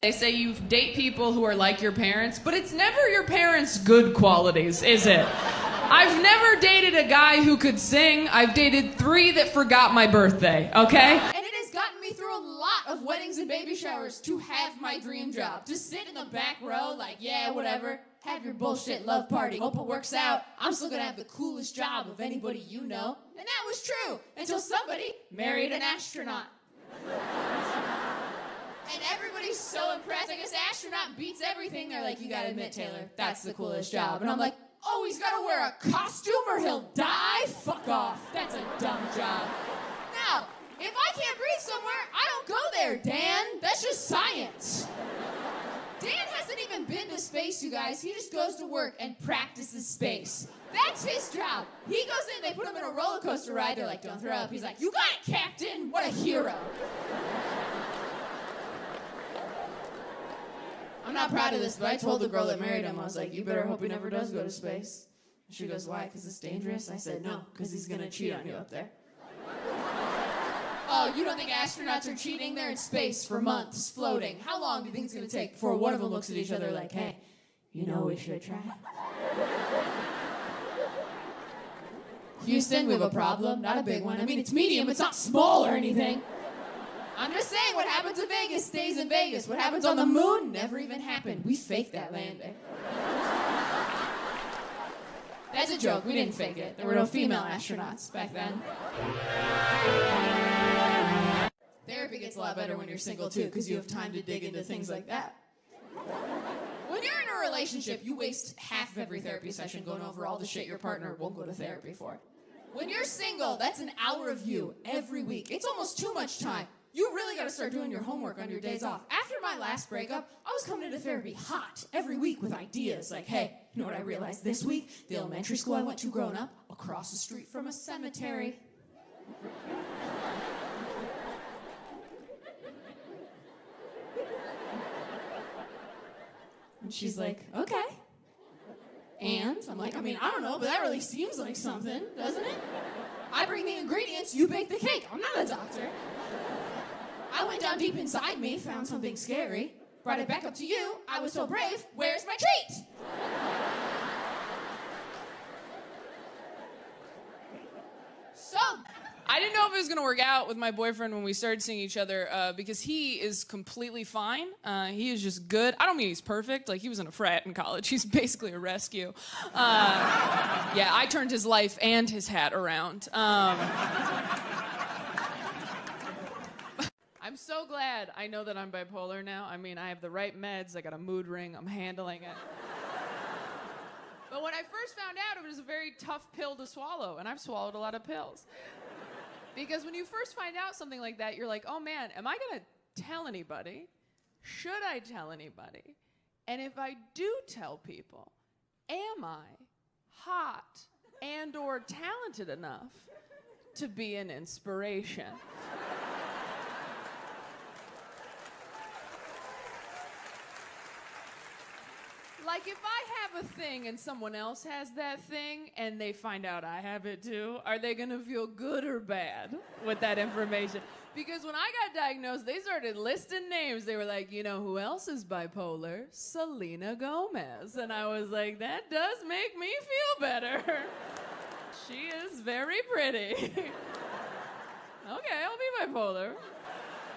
They say you date people who are like your parents, but it's never your parents' good qualities, is it? I've never dated a guy who could sing. I've dated 3 that forgot my birthday, okay? And it has gotten me through a lot of weddings and baby showers to have my dream job. To sit in the back row like, yeah, whatever. Have your bullshit love party. Hope it works out. I'm still gonna have the coolest job of anybody you know. And that was true until somebody married an astronaut. And everybody's so impressed. I guess astronaut beats everything. They're like, you gotta admit, Taylor, that's the coolest job. And I'm like, oh, he's gotta wear a costume or he'll die? Fuck off. That's a dumb job. Now, if I can't breathe somewhere, I don't go there, Dan. That's just science. Dan hasn't even been to space, you guys. He just goes to work and practices space. That's his job. He goes in, they put him in a roller coaster ride. They're like, don't throw up. He's like, you got it, Captain. What a hero. I'm not proud of this, but I told the girl that married him, I was like, you better hope he never does go to space. She goes, why? Because it's dangerous? I said, no, because he's going to cheat on you up there. Oh, you don't think astronauts are cheating? They're in space for months, floating. How long do you think it's going to take before one of them looks at each other like, hey, you know we should try? Houston, we have a problem. Not a big one. I mean, it's medium. It's not small or anything. I'm just saying, what happens in Vegas stays in Vegas. What happens on the moon never even happened. We faked that landing. That's a joke. We didn't fake it. There were no female astronauts back then. Therapy gets a lot better when you're single, too, because you have time to dig into things like that. When you're in a relationship, you waste half of every therapy session going over all the shit your partner won't go to therapy for. When you're single, that's an hour of you every week. It's almost too much time. You really got to start doing your homework on your days off. After my last breakup, I was coming into therapy hot every week with ideas like, hey, you know what I realized this week? The elementary school I went to growing up, across the street from a cemetery. And she's like, okay. And I'm like, I mean, I don't know, but that really seems like something, doesn't it? I bring the ingredients, you bake the cake. I'm not a doctor. I went down deep inside me, found something scary, brought it back up to you. I was so brave. Where's my treat? So, I didn't know if it was going to work out with my boyfriend when we started seeing each other because he is completely fine. He is just good. I don't mean he's perfect. Like, he was in a frat in college. He's basically a rescue. Yeah, I turned his life and his hat around. I'm so glad I know that I'm bipolar now. I mean, I have the right meds. I got a mood ring. I'm handling it. But when I first found out, it was a very tough pill to swallow, and I've swallowed a lot of pills. Because when you first find out something like that, you're like, oh man, am I gonna tell anybody? Should I tell anybody? And if I do tell people, am I hot and or talented enough to be an inspiration? Like, if I have a thing and someone else has that thing and they find out I have it too, are they gonna feel good or bad with that information? Because when I got diagnosed, they started listing names. They were like, you know who else is bipolar? Selena Gomez. And I was like, that does make me feel better. She is very pretty. Okay, I'll be bipolar.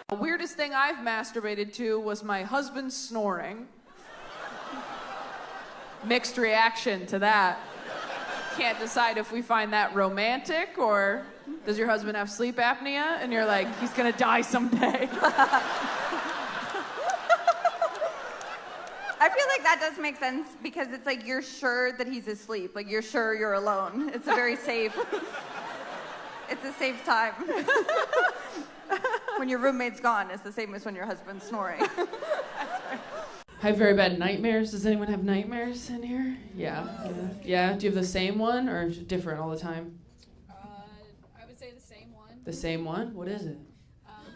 The weirdest thing I've masturbated to was my husband snoring. Mixed reaction to that. Can't decide if we find that romantic or does your husband have sleep apnea and you're like, he's gonna die someday. I feel like that does make sense because it's like you're sure that he's asleep. Like you're sure you're alone. It's a very safe, it's a safe time. When your roommate's gone, it's the same as when your husband's snoring. I have very bad nightmares. Does anyone have nightmares in here? Yeah. Yeah. Do you have the same one or is it different all the time? I would say the same one. The same one? What is it?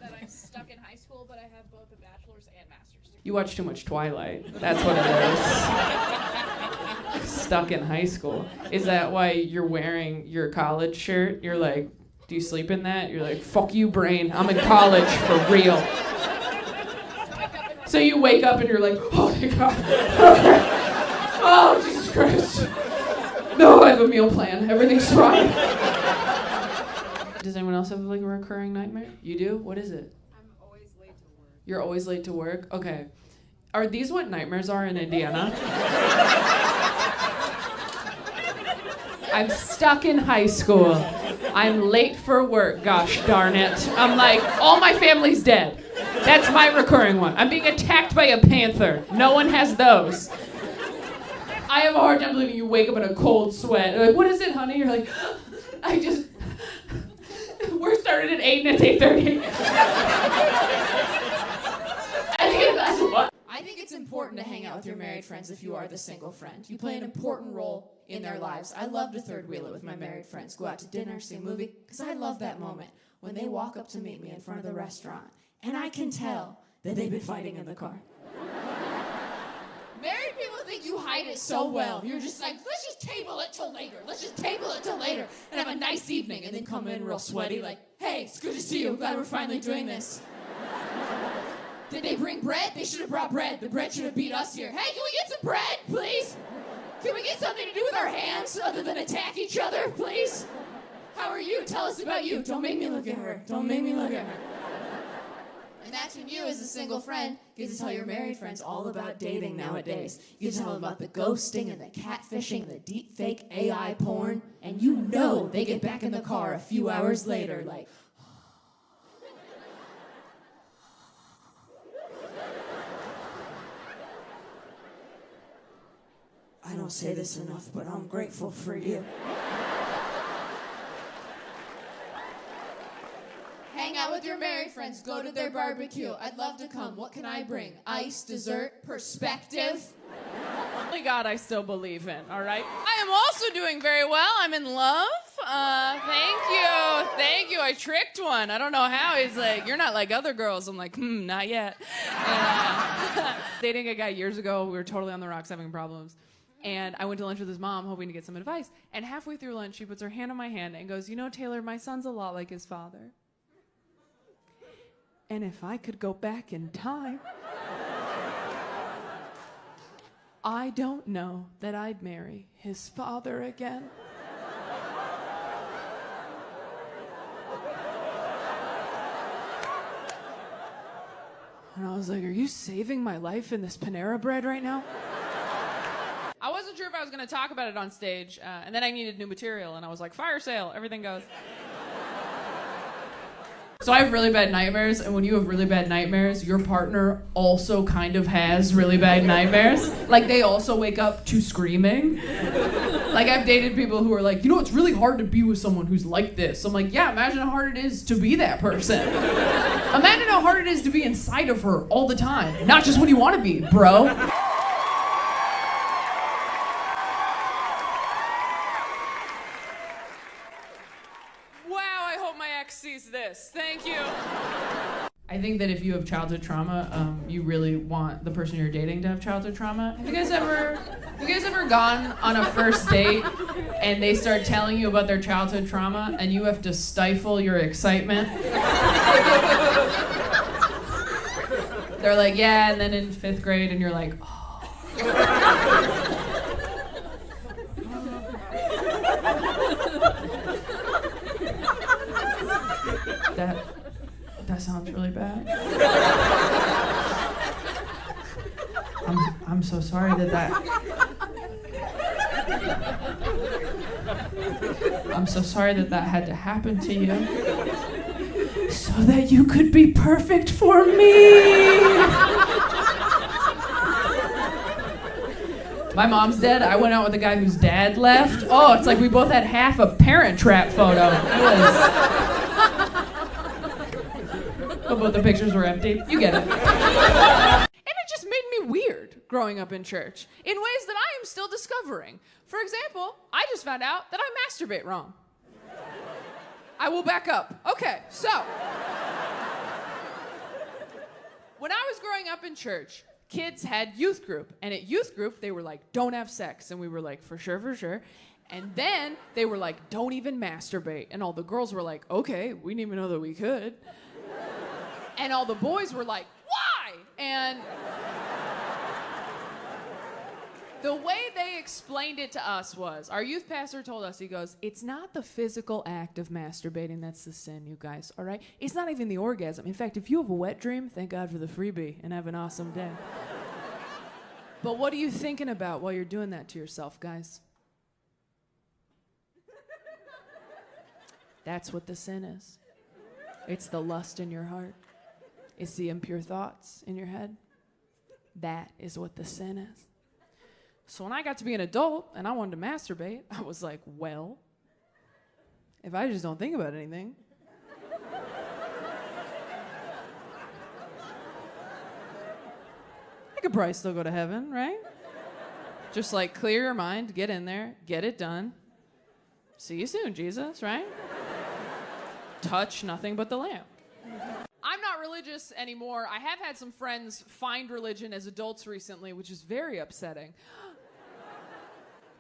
That I'm stuck in high school, but I have both a bachelor's and master's degree. You watch too much Twilight. That's what it is. Stuck in high school. Is that why you're wearing your college shirt? You're like, do you sleep in that? You're like, fuck you, brain. I'm in college for real. So you wake up and you're like, oh my God. Okay. Oh, Jesus Christ. No, I have a meal plan. Everything's fine. Does anyone else have like a recurring nightmare? You do? What is it? I'm always late to work. You're always late to work? Okay. Are these what nightmares are in Indiana? I'm stuck in high school. I'm late for work, gosh darn it. I'm like, all my family's dead. That's my recurring one. I'm being attacked by a panther. No one has those. I have a hard time believing you wake up in a cold sweat. They're like, what is it, honey? You're like, we're started at 8 and it's 8:30. I think that's what? I think it's important to hang out with your married friends if you are the single friend. You play an important role in their lives. I love to third wheel it with my married friends. Go out to dinner, see a movie, because I love that moment when they walk up to meet me in front of the restaurant and I can tell that they've been fighting in the car. Married people think you hide it so well. You're just like, let's just table it till later. Let's just table it till later and have a nice evening, and then come in real sweaty like, hey, it's good to see you. Glad we're finally doing this. Did they bring bread? They should have brought bread. The bread should have beat us here. Hey, can we get some bread, please? Can we get something to do with our hands other than attack each other, please? How are you? Tell us about you. Don't make me look at her. Don't make me look at her. And that's when you, as a single friend, get to tell your married friends all about dating nowadays. You get to tell them about the ghosting and the catfishing, the deep fake AI porn, and you know they get back in the car a few hours later like, I don't say this enough, but I'm grateful for you. Hang out with your married friends. Go to their barbecue. I'd love to come. What can I bring? Ice, dessert, perspective. Only God I still believe in, all right? I am also doing very well. I'm in love. Thank you. I tricked one. I don't know how. He's like, you're not like other girls. I'm like, not yet. Dating a guy years ago. We were totally on the rocks having problems. And I went to lunch with his mom, hoping to get some advice. And halfway through lunch, she puts her hand on my hand and goes, you know, Taylor, my son's a lot like his father. And if I could go back in time, I don't know that I'd marry his father again. And I was like, are you saving my life in this Panera Bread right now? I wasn't sure if I was going to talk about it on stage, and then I needed new material, and I was like, fire sale, everything goes. So I have really bad nightmares, and when you have really bad nightmares, your partner also kind of has really bad nightmares. Like, they also wake up to screaming. Like, I've dated people who are like, you know, it's really hard to be with someone who's like this. I'm like, yeah, imagine how hard it is to be that person. Imagine how hard it is to be inside of her all the time, not just when you want to be, bro. Sees this. Thank you. I think that if you have childhood trauma, you really want the person you're dating to have childhood trauma. Have you guys ever gone on a first date and they start telling you about their childhood trauma and you have to stifle your excitement? They're like, yeah, and then in 5th grade, and you're like, oh. That sounds really bad. I'm so sorry I'm so sorry that had to happen to you. So that you could be perfect for me. My mom's dead. I went out with a guy whose dad left. Oh, it's like we both had half a Parent Trap photo. Both the pictures were empty. You get it. And it just made me weird growing up in church in ways that I am still discovering. For example, I just found out that I masturbate wrong. I will back up. Okay, so when I was growing up in church, kids had youth group, and at youth group they were like, don't have sex, and we were like, for sure. And then they were like, don't even masturbate, and all the girls were like, okay, we didn't even know that we could. And all the boys were like, why? And the way they explained it to us was, our youth pastor told us, he goes, it's not the physical act of masturbating that's the sin, you guys, all right? It's not even the orgasm. In fact, if you have a wet dream, thank God for the freebie and have an awesome day. But what are you thinking about while you're doing that to yourself, guys? That's what the sin is. It's the lust in your heart. It's the impure thoughts in your head. That is what the sin is. So when I got to be an adult and I wanted to masturbate, I was like, well, if I just don't think about anything, I could probably still go to heaven, right? Just like clear your mind, get in there, get it done. See you soon, Jesus, right? Touch nothing but the lamp. I'm not religious anymore. I have had some friends find religion as adults recently, which is very upsetting.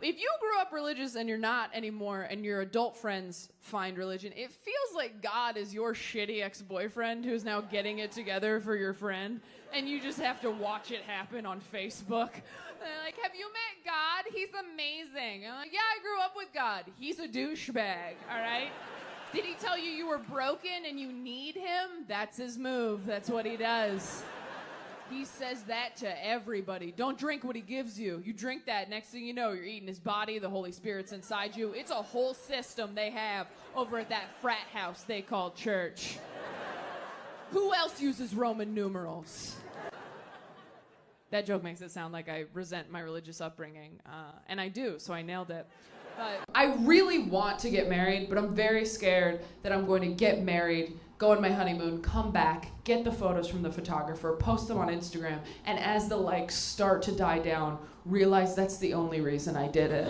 If you grew up religious and you're not anymore and your adult friends find religion, it feels like God is your shitty ex-boyfriend who's now getting it together for your friend, and you just have to watch it happen on Facebook. They're like, have you met God? He's amazing. I'm like, yeah, I grew up with God. He's a douchebag, all right? Did he tell you you were broken and you need him? That's his move. That's what he does. He says that to everybody. Don't drink what he gives you. You drink that, next thing you know, you're eating his body, the Holy Spirit's inside you. It's a whole system they have over at that frat house they call church. Who else uses Roman numerals? That joke makes it sound like I resent my religious upbringing, and I do, so I nailed it. But I really want to get married, but I'm very scared that I'm going to get married, go on my honeymoon, come back, get the photos from the photographer, post them on Instagram, and as the likes start to die down, realize that's the only reason I did it.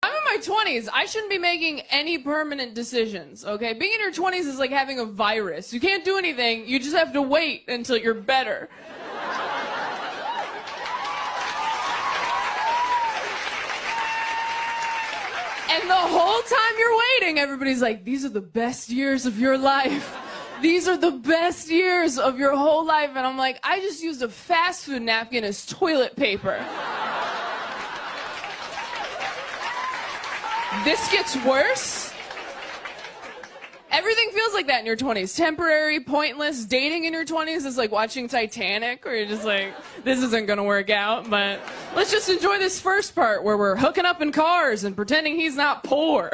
I'm in my 20s. I shouldn't be making any permanent decisions, okay? Being in your 20s is like having a virus. You can't do anything. You just have to wait until you're better. And the whole time you're waiting, everybody's like, these are the best years of your life. These are the best years of your whole life. And I'm like, I just used a fast food napkin as toilet paper. This gets worse. Everything feels like that in your 20s. Temporary, pointless. Dating in your 20s is like watching Titanic, where you're just like, this isn't gonna work out, but let's just enjoy this first part where we're hooking up in cars and pretending he's not poor.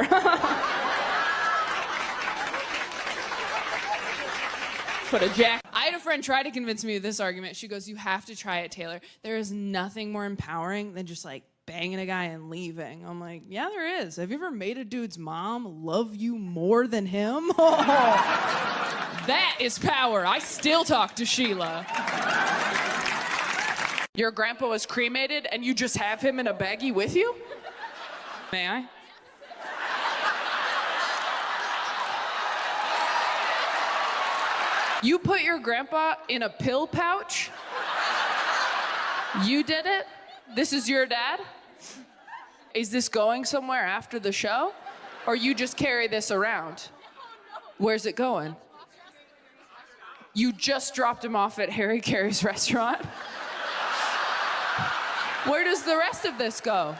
Put a jack. I had a friend try to convince me of this argument. She goes, you have to try it, Taylor. There is nothing more empowering than just like banging a guy and leaving. I'm like, yeah, there is. Have you ever made a dude's mom love you more than him? Oh, that is power. I still talk to Sheila. Your grandpa was cremated and you just have him in a baggie with you? May I? You put your grandpa in a pill pouch? You did it? This is your dad? Is this going somewhere after the show? Or you just carry this around? Where's it going? You just dropped him off at Harry Carey's restaurant? Where does the rest of this go?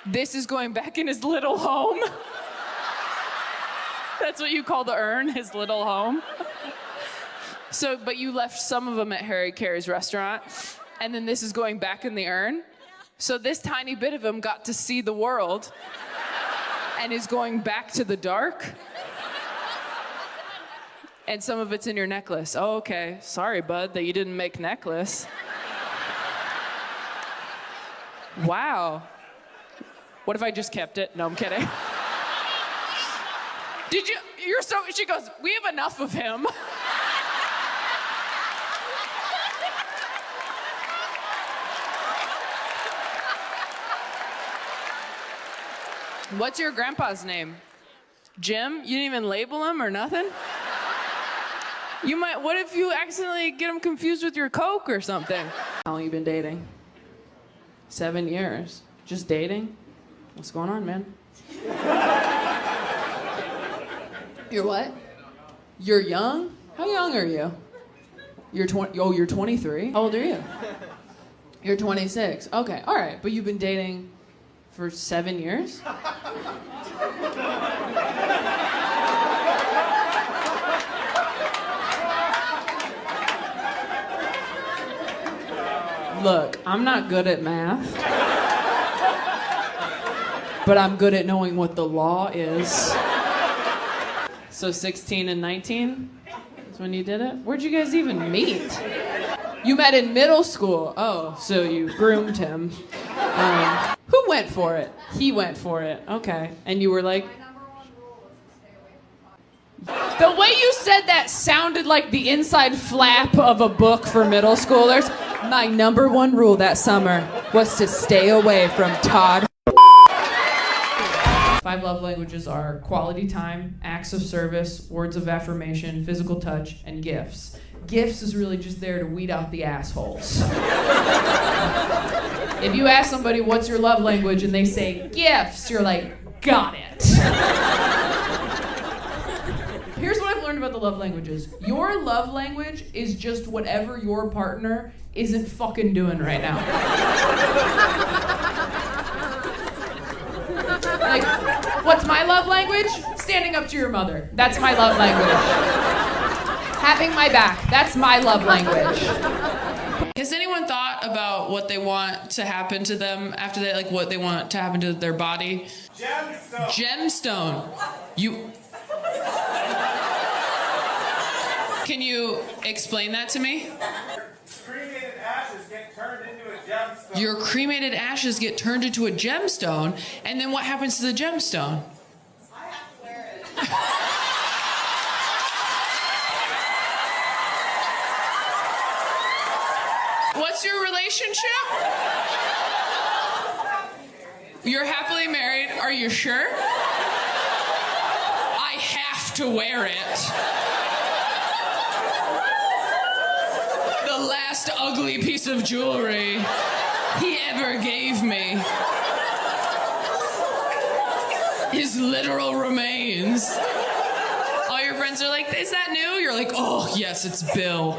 This is going back in his little home? That's what you call the urn, his little home? So, but you left some of them at Harry Carey's restaurant, and then this is going back in the urn? So this tiny bit of him got to see the world and is going back to the dark? And some of it's in your necklace. Oh, okay. Sorry, bud, that you didn't make necklace. Wow. What if I just kept it? No, I'm kidding. Did you? You're so. She goes, we have enough of him. What's your grandpa's name? Jim? You didn't even label him or nothing? You might. What if you accidentally get him confused with your Coke or something? How long you been dating? 7 years. Just dating? What's going on, man? You're what? You're young? How young are you? You're 20. Oh, you're 23. How old are you? You're 26. Okay, all right. But you've been dating for 7 years? Look, I'm not good at math, but I'm good at knowing what the law is. So 16 and 19 is when you did it? Where'd you guys even meet? You met in middle school. Oh, so you groomed him. Who went for it? He went for it. Okay. And you were like... The way you said that sounded like the inside flap of a book for middle schoolers. My number one rule that summer was to stay away from Todd. 5 love languages are quality time, acts of service, words of affirmation, physical touch, and gifts. Gifts is really just there to weed out the assholes. If you ask somebody what's your love language and they say gifts, you're like, got it. Here's what I've learned about the love languages. Your love language is just whatever your partner isn't fucking doing right now. Like, what's my love language? Standing up to your mother. That's my love language. Having my back. That's my love language. Has anyone thought about what they want to happen to them after they, like what they want to happen to their body? Gemstone. Gemstone. Can you explain that to me? Cremated ashes get turned into a gemstone. Your cremated ashes get turned into a gemstone, and then what happens to the gemstone? I have to wear it. What's your relationship? You're happily married. Are you sure? I have to wear it. The last ugly piece of jewelry he ever gave me. His literal remains. All your friends are like, is that new? You're like, oh, yes, it's Bill.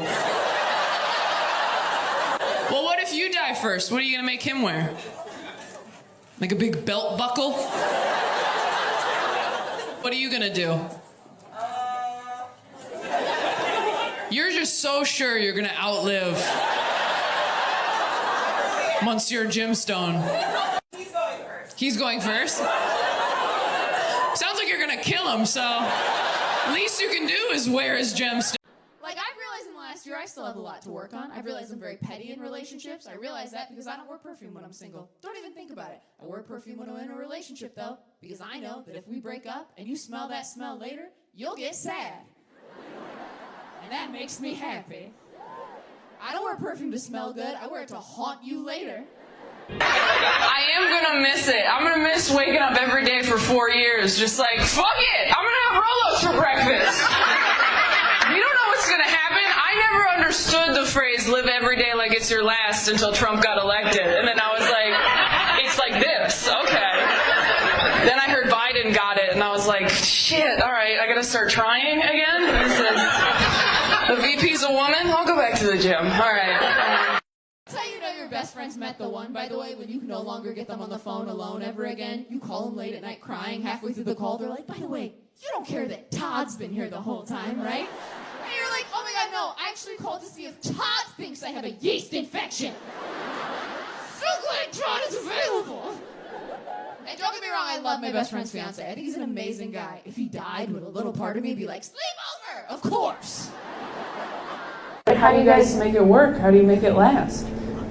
Well, what if you die first? What are you gonna make him wear? Like a big belt buckle? What are you gonna do? You're just so sure you're gonna outlive Monsieur Gemstone. He's going first. He's going first? Sounds like you're gonna kill him, so least you can do is wear his gemstone. Like, I've realized in the last year I still have a lot to work on. I've realized I'm very petty in relationships. I realize that because I don't wear perfume when I'm single. Don't even think about it. I wear perfume when I'm in a relationship, though, because I know that if we break up and you smell that smell later, you'll get sad. And that makes me happy. I don't wear perfume to smell good. I wear it to haunt you later. I am gonna miss it. I'm gonna miss waking up every day for 4 years, just like, fuck it! I'm gonna have roll-ups for breakfast. You don't know what's gonna happen. I never understood the phrase live every day like it's your last until Trump got elected. And then I was like, it's like this, okay. Then I heard Biden got it, and I was like, shit, all right, I gotta start trying again? The VP's a woman? I'll go back to the gym. All right. That's how you know your best friends met the one, by the way, when you can no longer get them on the phone alone ever again. You call them late at night crying. Halfway through the call, they're like, by the way, you don't care that Todd's been here the whole time, right? And you're like, oh my God, no, I actually called to see if Todd thinks I have a yeast infection. So glad Todd is available. And don't get me wrong, I love my best friend's fiance. I think he's an amazing guy. If he died, would a little part of me be like, sleep over? Of course. How do you guys make it work? How do you make it last?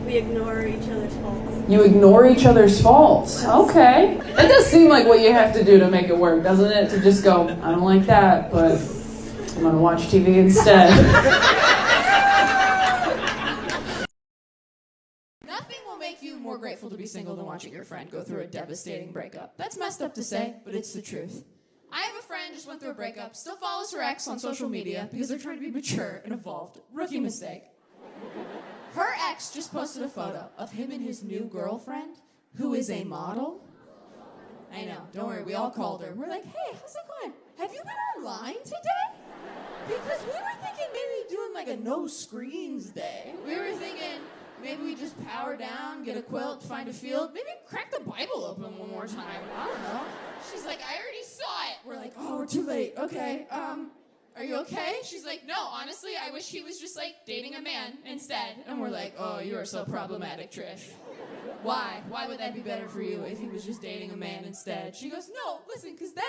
We ignore each other's faults. You ignore each other's faults. Okay. That does seem like what you have to do to make it work, doesn't it? To just go, I don't like that, but I'm going to watch TV instead. Nothing will make you more grateful to be single than watching your friend go through a devastating breakup. That's messed up to say, but it's the truth. I have a friend just went through a breakup, still follows her ex on social media because they're trying to be mature and evolved. Rookie mistake. Her ex just posted a photo of him and his new girlfriend, who is a model. I know, don't worry, we all called her. We're like, hey, how's it going? Have you been online today? Because we were thinking maybe doing like a no screens day. We were thinking maybe we just power down, get a quilt, find a field, maybe crack the Bible open one more time. I don't know. She's like, I already saw it. We're like, oh, we're too late. Okay, are you okay? She's like, no, honestly, I wish he was just like dating a man instead. And we're like, oh, you are so problematic, Trish. Why? Why would that be better for you if he was just dating a man instead? She goes, no, listen, because then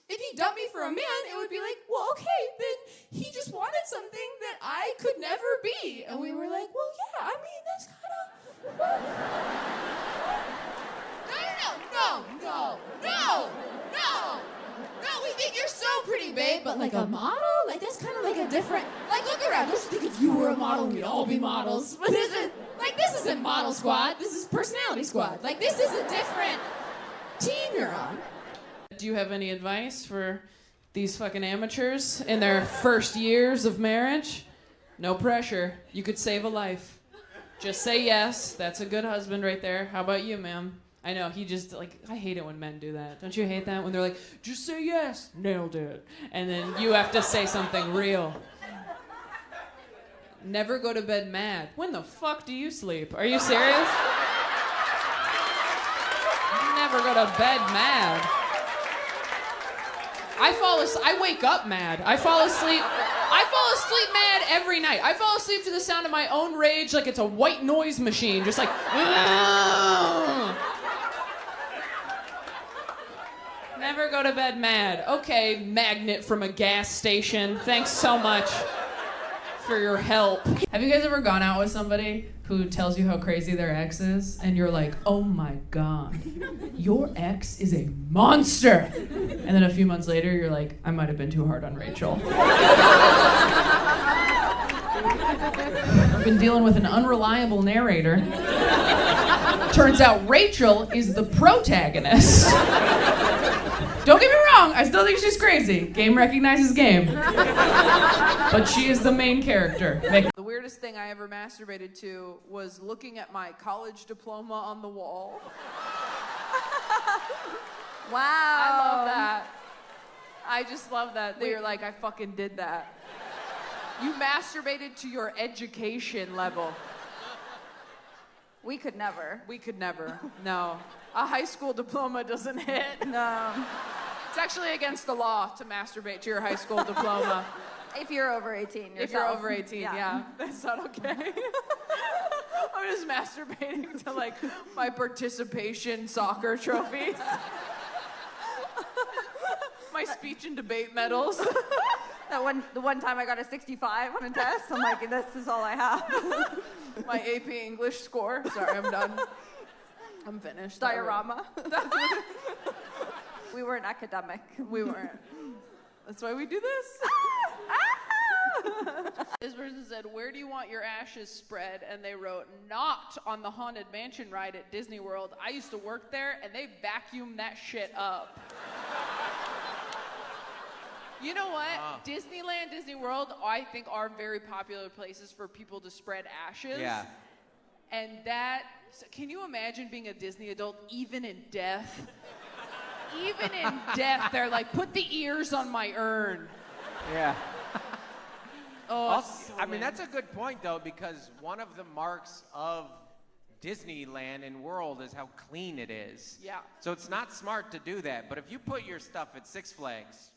if he dumped me for a man, it would be like, well, okay, then he just wanted something that I could never be. And we were like, well, yeah, I mean, that's kind of... No, we think you're so pretty, babe, but like a model? Like, that's kind of like a different... Like, look around, don't you think if you were a model, we'd all be models? But this isn't Model Squad, this is Personality Squad. Like, this is a different team you're on. Do you have any advice for these fucking amateurs in their first years of marriage? No pressure. You could save a life. Just say yes. That's a good husband right there. How about you, ma'am? I know, he just, like, I hate it when men do that. Don't you hate that? When they're like, just say yes. Nailed it. And then you have to say something real. Never go to bed mad. When the fuck do you sleep? Are you serious? Never go to bed mad. I wake up mad. I fall asleep mad every night. I fall asleep to the sound of my own rage like it's a white noise machine. Just like, never go to bed mad. Okay, magnet from a gas station. Thanks so much for your help. Have you guys ever gone out with somebody who tells you how crazy their ex is, and you're like, oh my God, your ex is a monster. And then a few months later, you're like, I might have been too hard on Rachel. I've been dealing with an unreliable narrator. Turns out Rachel is the protagonist. Don't get me wrong, I still think she's crazy. Game recognizes game. But she is the main character. The weirdest thing I ever masturbated to was looking at my college diploma on the wall. Wow. I love that. I just love that. They're like, I fucking did that. You masturbated to your education level. We could never. We could never. No. A high school diploma doesn't hit. No. It's actually against the law to masturbate to your high school diploma. If you're over 18 yourself. If you're over 18, yeah. That's not okay. I'm just masturbating to, like, my participation soccer trophies. My speech and debate medals. The one time I got a 65 on a test, I'm like, this is all I have. My AP English score. Sorry, I'm done. I'm finished. Diorama. We weren't academic. We weren't. That's why we do this. This person said, where do you want your ashes spread? And they wrote, not on the Haunted Mansion ride at Disney World. I used to work there, and they vacuumed that shit up. You know what? Disneyland, Disney World, I think are very popular places for people to spread ashes. Yeah. And can you imagine being a Disney adult, even in death? Even in death, they're like, put the ears on my urn. Yeah. Oh, Also, I mean, that's a good point, though, because one of the marks of Disneyland and World is how clean it is. Yeah. So it's not smart to do that. But if you put your stuff at Six Flags,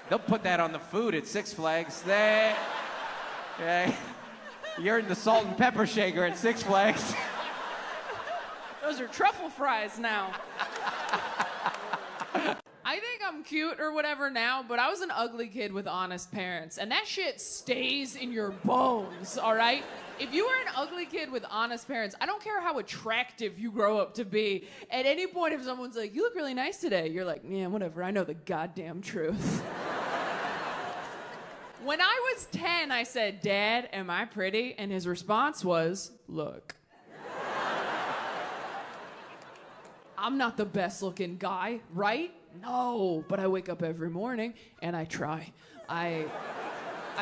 they'll put that on the food at Six Flags. You're in the salt and pepper shaker at Six Flags. Those are truffle fries now. I think I'm cute or whatever now, but I was an ugly kid with honest parents, and that shit stays in your bones, all right? If you were an ugly kid with honest parents, I don't care how attractive you grow up to be. At any point, if someone's like, you look really nice today, you're like, yeah, whatever, I know the goddamn truth. When I was 10, I said, Dad, am I pretty? And his response was, look. I'm not the best looking guy, right? No, but I wake up every morning and I try. I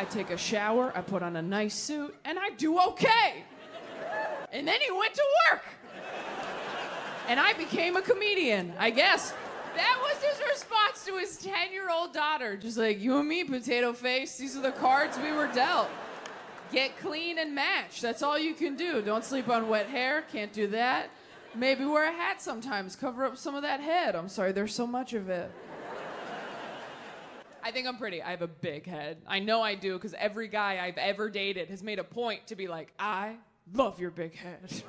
take a shower, I put on a nice suit, and I do okay. And then he went to work. And I became a comedian, I guess. That was his response to his 10-year-old daughter. Just like, you and me, potato face. These are the cards we were dealt. Get clean and match. That's all you can do. Don't sleep on wet hair. Can't do that. Maybe wear a hat sometimes. Cover up some of that head. I'm sorry, there's so much of it. I think I'm pretty. I have a big head. I know I do, because every guy I've ever dated has made a point to be like, I love your big head.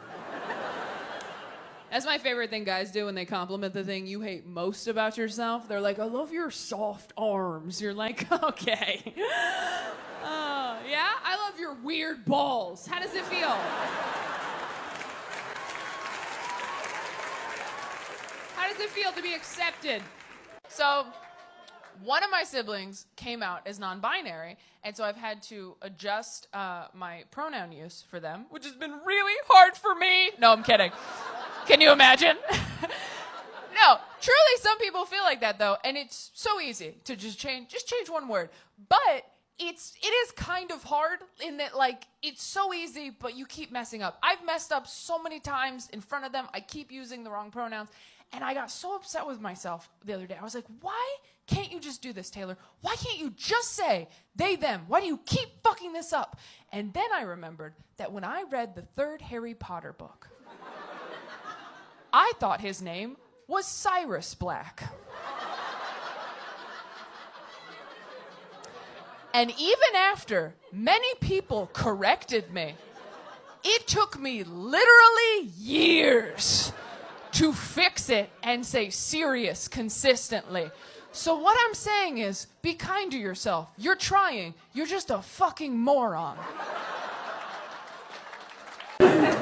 That's my favorite thing guys do when they compliment the thing you hate most about yourself. They're like, I love your soft arms. You're like, okay. Yeah? I love your weird balls. How does it feel? How does it feel to be accepted? So, one of my siblings came out as non-binary, and so I've had to adjust my pronoun use for them, which has been really hard for me. No, I'm kidding. Can you imagine? No, truly, some people feel like that, though, and it's so easy to just change one word. But it is kind of hard in that, like, it's so easy, but you keep messing up. I've messed up so many times in front of them. I keep using the wrong pronouns, and I got so upset with myself the other day. I was like, why can't you just do this, Taylor? Why can't you just say they, them? Why do you keep fucking this up? And then I remembered that when I read the third Harry Potter book, I thought his name was Cyrus Black. And even after many people corrected me, it took me literally years to fix it and say Sirius consistently. So what I'm saying is, be kind to yourself. You're trying. You're just a fucking moron.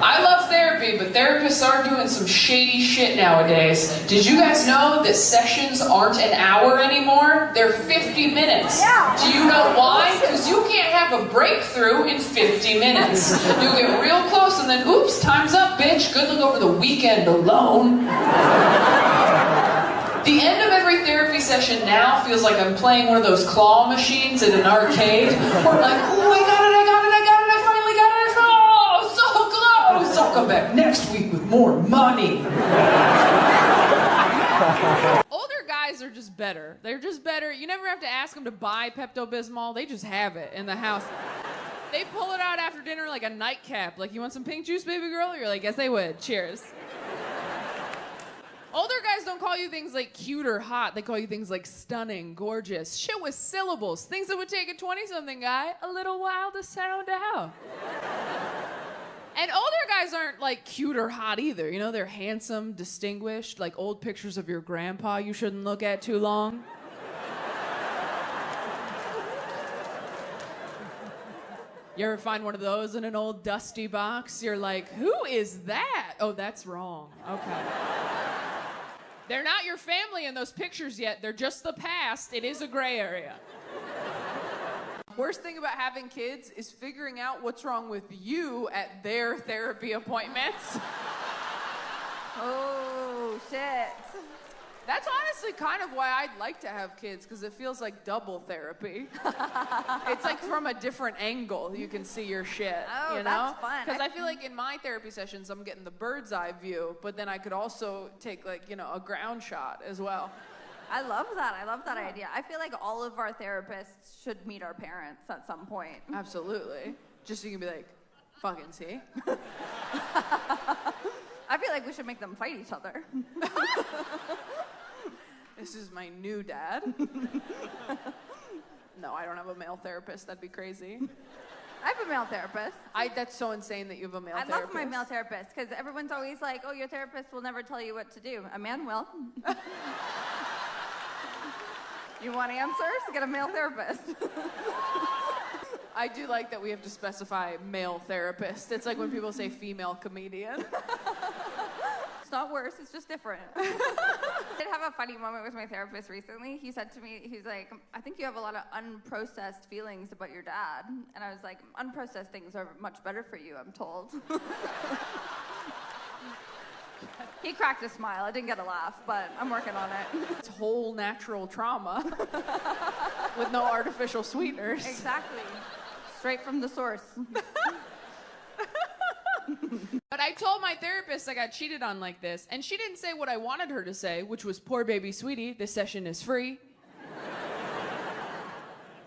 I love therapy, but therapists are doing some shady shit nowadays. Did you guys know that sessions aren't an hour anymore? They're 50 minutes. Yeah. Do you know why? Because you can't have a breakthrough in 50 minutes. You'll get real close and then, oops, time's up, bitch. Good luck over the weekend alone. The end of every therapy session now feels like I'm playing one of those claw machines in an arcade. Where I'm like, oh, I got it, I finally got it, oh, so close. I'll come back next week with more money. Older guys are just better. They're just better. You never have to ask them to buy Pepto-Bismol. They just have it in the house. They pull it out after dinner like a nightcap. Like, you want some pink juice, baby girl? You're like, yes, they would. Cheers. Older guys don't call you things like cute or hot. They call you things like stunning, gorgeous, shit with syllables. Things that would take a 20-something guy a little while to sound out. And older guys aren't like cute or hot either. You know, they're handsome, distinguished, like old pictures of your grandpa you shouldn't look at too long. You ever find one of those in an old dusty box? You're like, who is that? Oh, that's wrong. Okay. They're not your family in those pictures yet. They're just the past. It is a gray area. Worst thing about having kids is figuring out what's wrong with you at their therapy appointments. Oh, shit. That's honestly kind of why I'd like to have kids, because it feels like double therapy. It's like from a different angle you can see your shit, Oh, you know? that's fun. Because I feel like in my therapy sessions I'm getting the bird's eye view, but then I could also take like, you know, a ground shot as well. I love that. I love that idea. I feel like all of our therapists should meet our parents at some point. Absolutely. Just so you can be like, fucking see? I feel like we should make them fight each other. This is my new dad. No, I don't have a male therapist. That'd be crazy. I have a male therapist. That's so insane that you have a male I therapist. love my male therapist because everyone's always like, oh, your therapist will never tell you what to do. A man will. You want answers? Get a male therapist. I do like that we have to specify male therapist. It's like when people say female comedian. It's not worse, it's just different. I did have a funny moment with my therapist recently. He said to me, he's like, I think you have a lot of unprocessed feelings about your dad. And I was like, unprocessed things are much better for you, I'm told. He cracked a smile. I didn't get a laugh, but I'm working on it. It's whole natural trauma with no artificial sweeteners. Exactly. Straight from the source. But I told my therapist I got cheated on like this, and she didn't say what I wanted her to say, which was, poor baby sweetie, this session is free.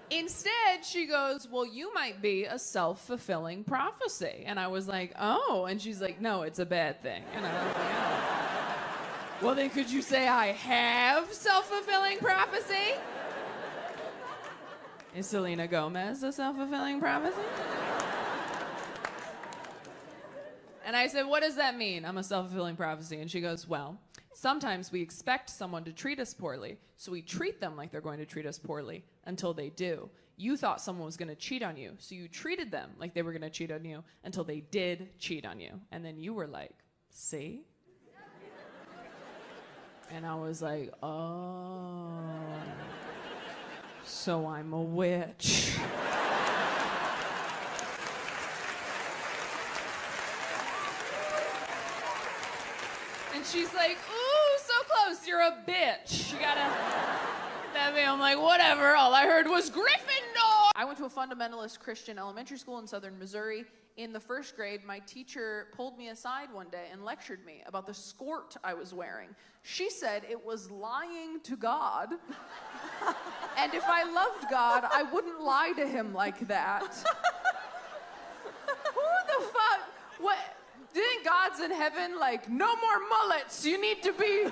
Instead, she goes, well, you might be a self-fulfilling prophecy. And I was like, oh. And she's like, no, it's a bad thing. And I was like, oh. Well, then could you say I have self-fulfilling prophecy? Is Selena Gomez a self-fulfilling prophecy? And I said, what does that mean? I'm a self-fulfilling prophecy. And she goes, well, sometimes we expect someone to treat us poorly, so we treat them like they're going to treat us poorly until they do. You thought someone was going to cheat on you, so you treated them like they were going to cheat on you until they did cheat on you. And then you were like, see? And I was like, oh, so I'm a witch. And she's like, ooh, so close, you're a bitch. You gotta, that me, I'm like, whatever, all I heard was Gryffindor. I went to a fundamentalist Christian elementary school in southern Missouri. In the first grade, my teacher pulled me aside one day and lectured me about the skirt I was wearing. She said it was lying to God. And if I loved God, I wouldn't lie to him like that. Who the fuck? What? Do you think God's in heaven like, no more mullets, you need to be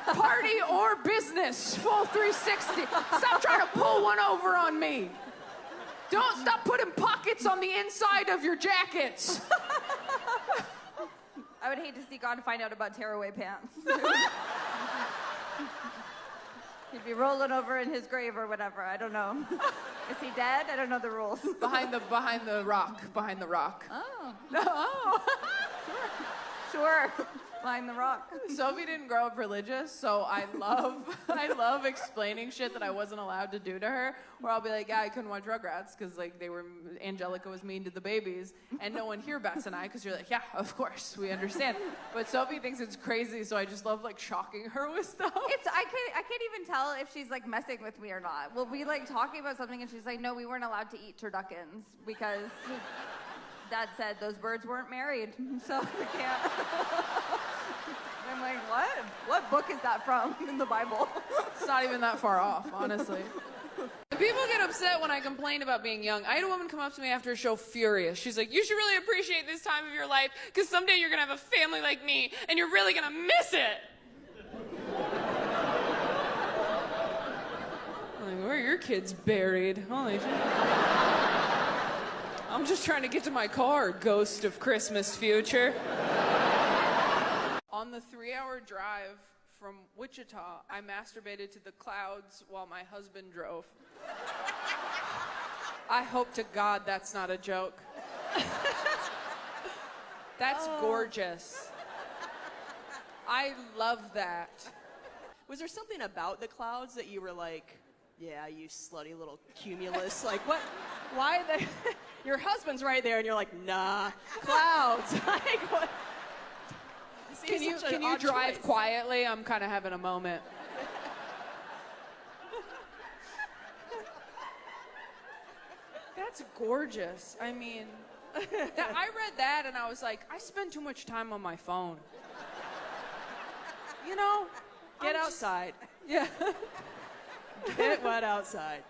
party or business, full 360. Stop trying to pull one over on me. Don't stop putting pockets on the inside of your jackets. I would hate to see God find out about tearaway pants. He'd be rolling over in his grave or whatever, I don't know. Is he dead? I don't know the rules. Behind the rock. Oh. Oh. Sure. Behind the rock. Sophie didn't grow up religious, so I love explaining shit that I wasn't allowed to do to her. Where I'll be like, yeah, I couldn't watch Rugrats because like Angelica was mean to the babies, and no one here bats an eye because you're like, yeah, of course, we understand. But Sophie thinks it's crazy, so I just love like shocking her with stuff. I can't even tell if she's like messing with me or not. We'll be like talking about something and she's like, no, we weren't allowed to eat turduckens because Dad said those birds weren't married, so we can't. I'm like, what? What book is that from in the Bible? It's not even that far off, honestly. People get upset when I complain about being young. I had a woman come up to me after a show furious. She's like, you should really appreciate this time of your life because someday you're going to have a family like me and you're really going to miss it. I'm like, where are your kids buried? Holy shit. I'm just trying to get to my car, ghost of Christmas future. On the 3-hour drive from Wichita, I masturbated to the clouds while my husband drove. I hope to God that's not a joke. That's gorgeous. I love that. Was there something about the clouds that you were like, yeah, you slutty little cumulus? Like, what? Why the? Your husband's right there, and you're like, nah, clouds. Like, what? Can you drive choice. quietly? I'm kind of having a moment. That's gorgeous. I mean, I read that and I was like, I spend too much time on my phone. You know? Get outside. Yeah. Get wet outside.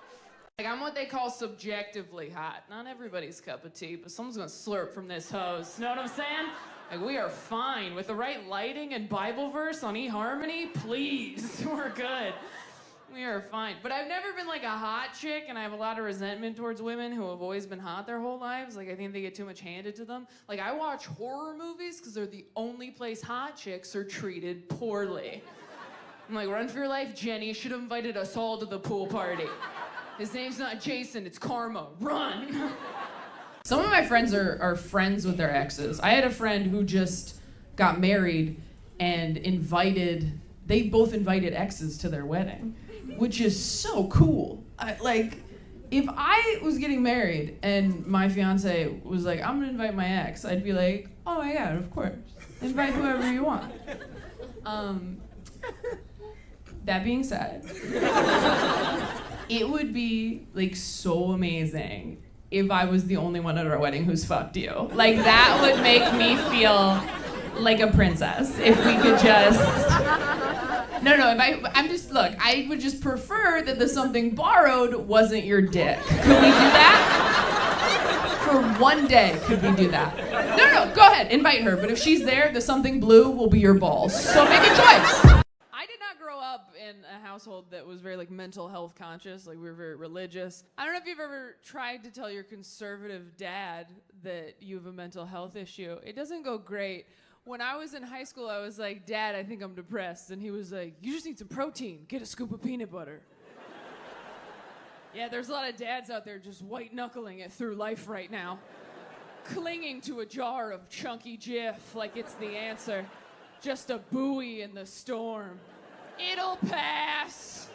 Like, I'm what they call subjectively hot. Not everybody's cup of tea, but someone's gonna slurp from this hose. Know what I'm saying? Like, we are fine. With the right lighting and Bible verse on eHarmony, please, we're good. We are fine. But I've never been like a hot chick, and I have a lot of resentment towards women who have always been hot their whole lives. Like, I think they get too much handed to them. Like, I watch horror movies because they're the only place hot chicks are treated poorly. I'm like, run for your life, Jenny. You should have invited us all to the pool party. His name's not Jason, it's Karma. Run! Some of my friends are friends with their exes. I had a friend who just got married and they both invited exes to their wedding, which is so cool. If I was getting married and my fiance was like, I'm gonna invite my ex, I'd be like, oh my God, of course. Invite whoever you want. That being said, it would be like so amazing if I was the only one at our wedding who's fucked you. Like, that would make me feel like a princess if we could just... No, I'm just, look, I would just prefer that the something borrowed wasn't your dick. Could we do that? For one day, could we do that? No, go ahead, invite her. But if she's there, the something blue will be your balls. So make a choice. I did not grow up in a household that was very, like, mental health conscious. Like, we were very religious. I don't know if you've ever tried to tell your conservative dad that you have a mental health issue. It doesn't go great. When I was in high school, I was like, Dad, I think I'm depressed. And he was like, you just need some protein. Get a scoop of peanut butter. Yeah, there's a lot of dads out there just white-knuckling it through life right now. Clinging to a jar of chunky Jif like it's the answer. Just a buoy in the storm. It'll pass.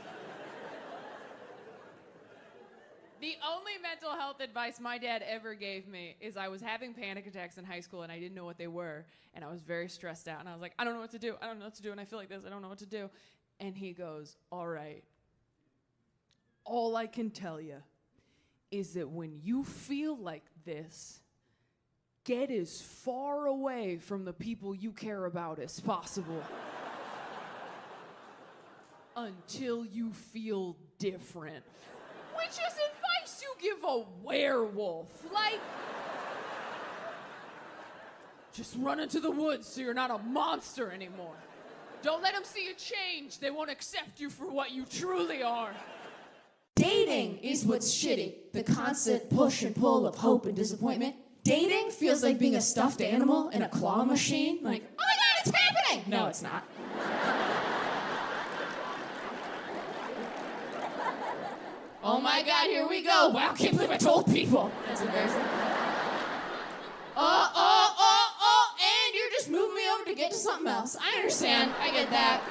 The only mental health advice my dad ever gave me is I was having panic attacks in high school and I didn't know what they were. And I was very stressed out. And I was like, I don't know what to do. I don't know what to do. And I feel like this. I don't know what to do. And he goes, all right. All I can tell you is that when you feel like this, get as far away from the people you care about as possible. Until you feel different. Which is advice you give a werewolf. Like, just run into the woods so you're not a monster anymore. Don't let them see you change. They won't accept you for what you truly are. Dating is what's shitty. The constant push and pull of hope and disappointment. Dating feels like being a stuffed animal in a claw machine. Like, oh my God, it's happening! No, it's not. Oh my God, here we go. Wow, I can't believe I told people. That's embarrassing. And you're just moving me over to get to something else. I understand. I get that.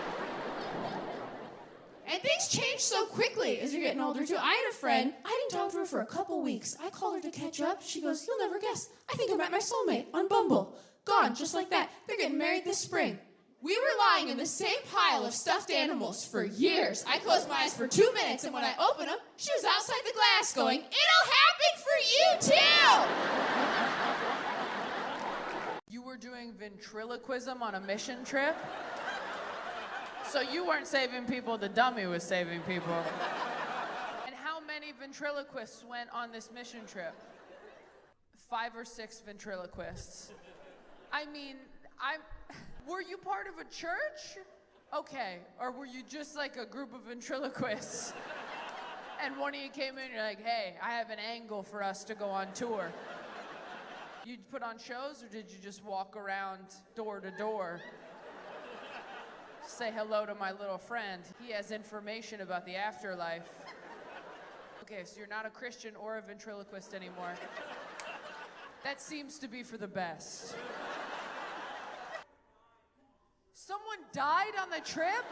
And things change so quickly as you're getting older, too. I had a friend. I didn't talk to her for a couple weeks. I called her to catch up. She goes, you'll never guess. I think I met my soulmate on Bumble. Gone, just like that. They're getting married this spring. We were lying in the same pile of stuffed animals for years. I closed my eyes for 2 minutes, and when I opened them, she was outside the glass going, it'll happen for you, too! You were doing ventriloquism on a mission trip? So you weren't saving people, the dummy was saving people. And how many ventriloquists went on this mission trip? 5 or 6 ventriloquists. I mean, were you part of a church? Okay, or were you just like a group of ventriloquists? And one of you came in and you're like, hey, I have an angle for us to go on tour. You put on shows or did you just walk around door to door? Say hello to my little friend. He has information about the afterlife. Okay, so you're not a Christian or a ventriloquist anymore. That seems to be for the best. Someone died on the trip?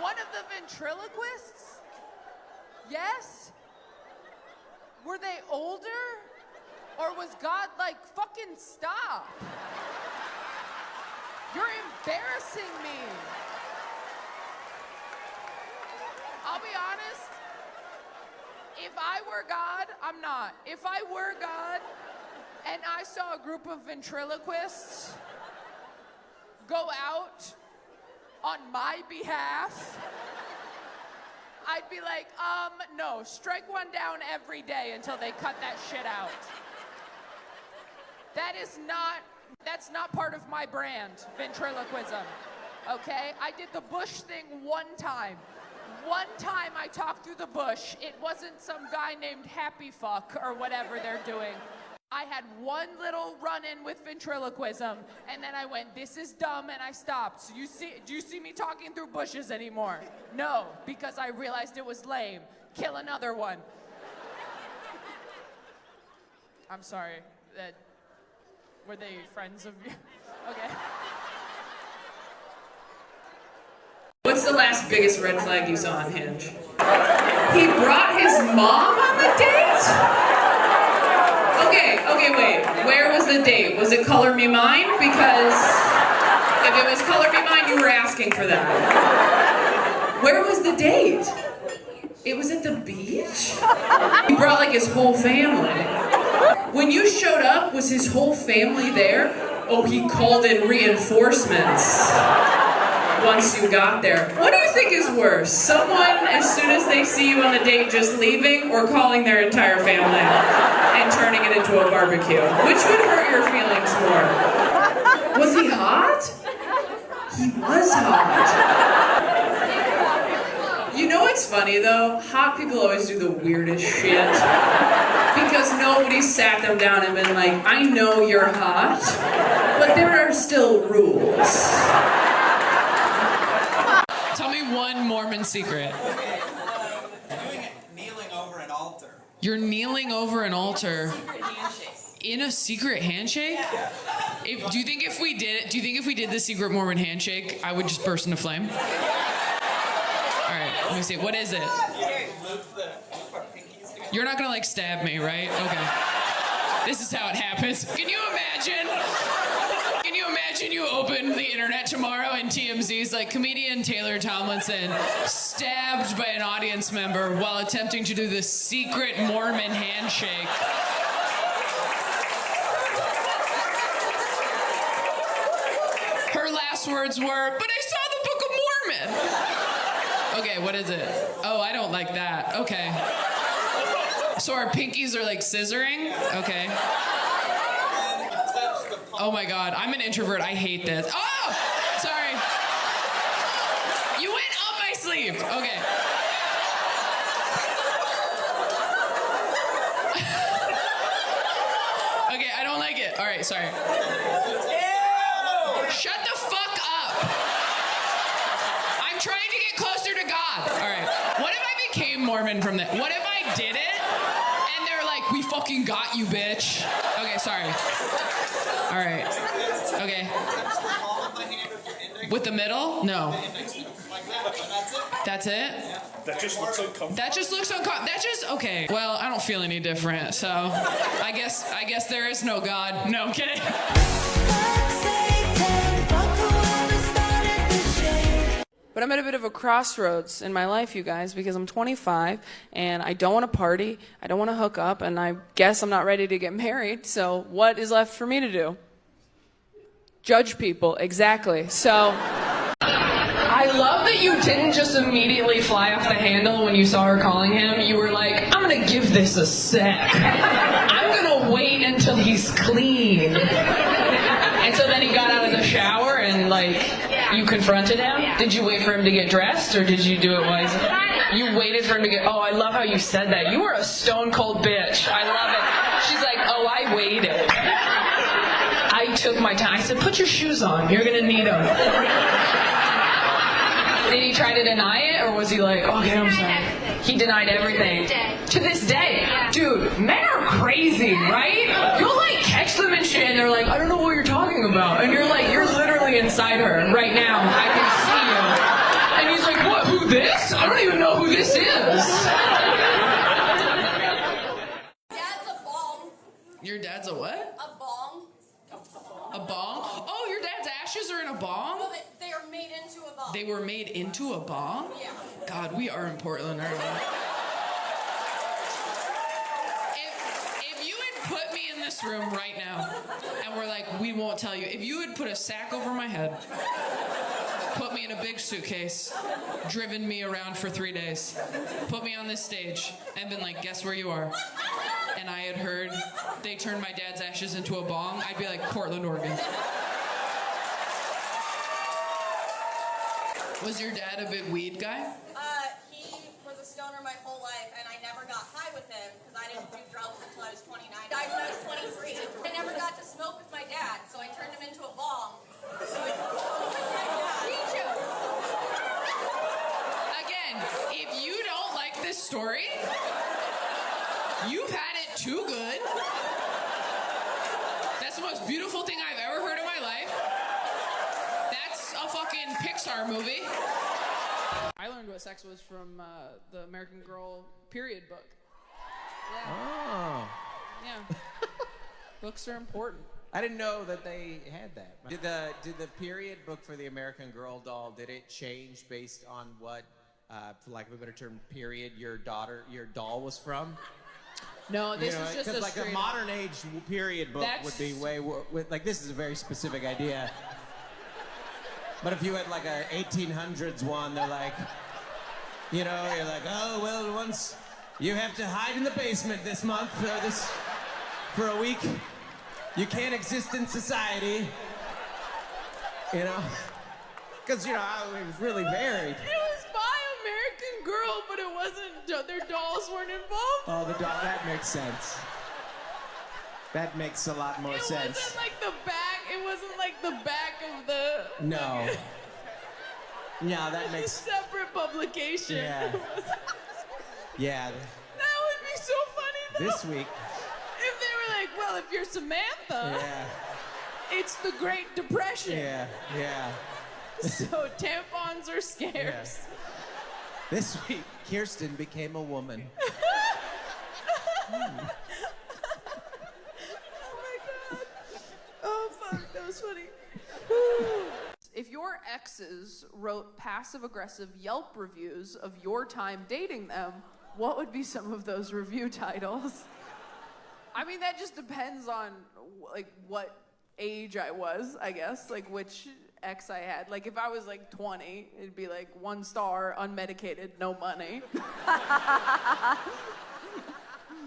One of the ventriloquists? Yes? Were they older? Or was God like, fucking stop? You're embarrassing me. I'll be honest. If I were God, I'm not. If I were God and I saw a group of ventriloquists go out on my behalf, I'd be like, no, strike one down every day until they cut that shit out. That's not part of my brand, ventriloquism, okay? I did the bush thing one time. One time I talked through the bush. It wasn't some guy named Happy Fuck or whatever they're doing. I had one little run-in with ventriloquism, and then I went, this is dumb, and I stopped. So do you see me talking through bushes anymore? No, because I realized it was lame. Kill another one. I'm sorry. Were they friends of you? Okay. What's the last biggest red flag you saw on Hinge? He brought his mom on the date? Okay, wait. Where was the date? Was it Color Me Mine? Because if it was Color Me Mine, you were asking for that. Where was the date? It was at the beach? He brought like his whole family. When you showed up, was his whole family there? Oh, he called in reinforcements once you got there. What do you think is worse? Someone, as soon as they see you on the date, just leaving, or calling their entire family and turning it into a barbecue? Which would hurt your feelings more? Was he hot? He was hot. You know what's funny though? Hot people always do the weirdest shit. Because nobody sat them down and been like, I know you're hot, but there are still rules. Tell me one Mormon secret. Kneeling over an altar. You're kneeling over an altar. In a secret handshake? Do you think if we did the secret Mormon handshake, I would just burst into flame? All right, let me see. What is it? You're not gonna like stab me, right? Okay. This is how it happens. Can you imagine? You open the internet tomorrow and TMZ's like comedian Taylor Tomlinson stabbed by an audience member while attempting to do the secret Mormon handshake. Her last words were, "But I saw the Book of Mormon." Okay, what is it? Oh, I don't like that. Okay. So our pinkies are like scissoring? Okay. Oh my God, I'm an introvert. I hate this. Oh, sorry. You went up my sleeve. Okay. Okay, I don't like it. All right, sorry. Shut the fuck up. I'm trying to get closer to God. All right. What if I became Mormon from that? What if I did it and they're like, we fucking got you, bitch. Okay, sorry. All right. Okay. With the middle? No. That's it? That just looks uncomfortable. That just okay. Well, I don't feel any different, so I guess there is no God. No, I'm kidding. But I'm at a bit of a crossroads in my life, you guys, because I'm 25 and I don't want to party, I don't want to hook up, and I guess I'm not ready to get married. So what is left for me to do? Judge people, exactly. So I love that you didn't just immediately fly off the handle when you saw her calling him. You were like, I'm gonna give this a sec. I'm gonna wait until he's clean. And so then he got out of the shower and like, you confronted him? Did you wait for him to get dressed or did you do it wisely? You waited for him to get, oh, I love how you said that. You were a stone cold bitch. I love it. She's like, oh, I waited. I took my time. I said, put your shoes on. You're gonna need them. Did he try to deny it, or was he like, okay, I'm sorry? He denied everything. To this day. Dude, men are crazy, right? You'll like catch them and shit, and they're like, I don't know what you're talking about. And you're like, you're literally inside her right now. I can see you. And he's like, what, who this? I don't even know who this is. Dad's a bong. Your dad's a what? A bong. A bong? Oh, your dad's ashes are in a bong? No, they are made into a bong. They were made into a bong? Yeah. God, we are in Portland, aren't we? If you had put me in this room right now, and we're like, we won't tell you. If you had put a sack over my head, put me in a big suitcase, driven me around for 3 days, put me on this stage, and been like, guess where you are? And I had heard they turned my dad's ashes into a bong, I'd be like, Portland, Oregon. Was your dad a big weed guy? He was a stoner my whole life, and I never got high with him because I didn't do drugs until I was 29. I died when I was 23. I never got to smoke with my dad, so I turned him into a bong. So I Again, if you don't like this story, you've had it too good. That's the most beautiful thing I've ever heard in my life. That's a fucking Pixar movie. I learned what sex was from the American Girl period book. Yeah. Oh. Yeah. Books are important. I didn't know that they had that. Did the period book for the American Girl doll, did it change based on what for lack of a better term, period your doll was from? No, this is just because a like a straight modern age period book would be way like this is a very specific idea. But if you had like a 1800s one, they're like, you're like, oh well, once you have to hide in the basement this month for a week. You can't exist in society. Because it was really varied. It was by American Girl, but it wasn't. Their dolls weren't involved. Oh, the doll. That makes sense. That makes a lot more sense. It wasn't like the back. It wasn't like the back of the. No. Yeah, that It's a makes. separate publication. Yeah. Yeah. That would be so funny though. This week. If they were like, well, if you're Samantha, Yeah. it's the Great Depression. Yeah. Yeah. So tampons are scarce. Yeah. This week, Kirsten became a woman. Oh my god. Oh fuck, that was funny. If your exes wrote passive-aggressive Yelp reviews of your time dating them, what would be some of those review titles? I mean, that just depends on like what age I was, I guess, like which ex I had. Like if I was like 20, it'd be like 1 star, unmedicated, no money.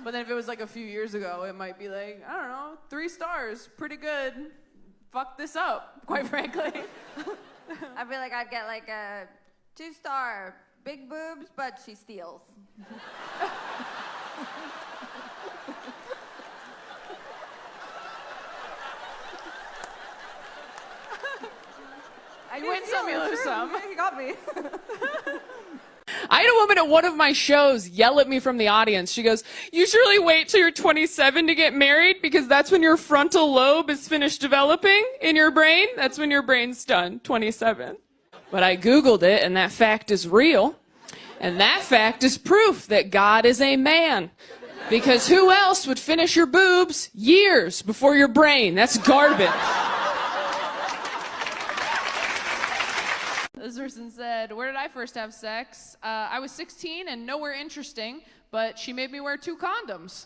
But then if it was like a few years ago, it might be like, I don't know, 3 stars, pretty good. Fuck this up, quite frankly. I feel like I'd get like a 2-star, big boobs, but she steals. You win some, you lose some. You got me. I had a woman at one of my shows yell at me from the audience. She goes, "You surely wait till you're 27 to get married because that's when your frontal lobe is finished developing in your brain. That's when your brain's done, 27. But I Googled it, and that fact is real. And that fact is proof that God is a man. Because who else would finish your boobs years before your brain? That's garbage." This person said, where did I first have sex? I was 16 and nowhere interesting, but she made me wear 2 condoms.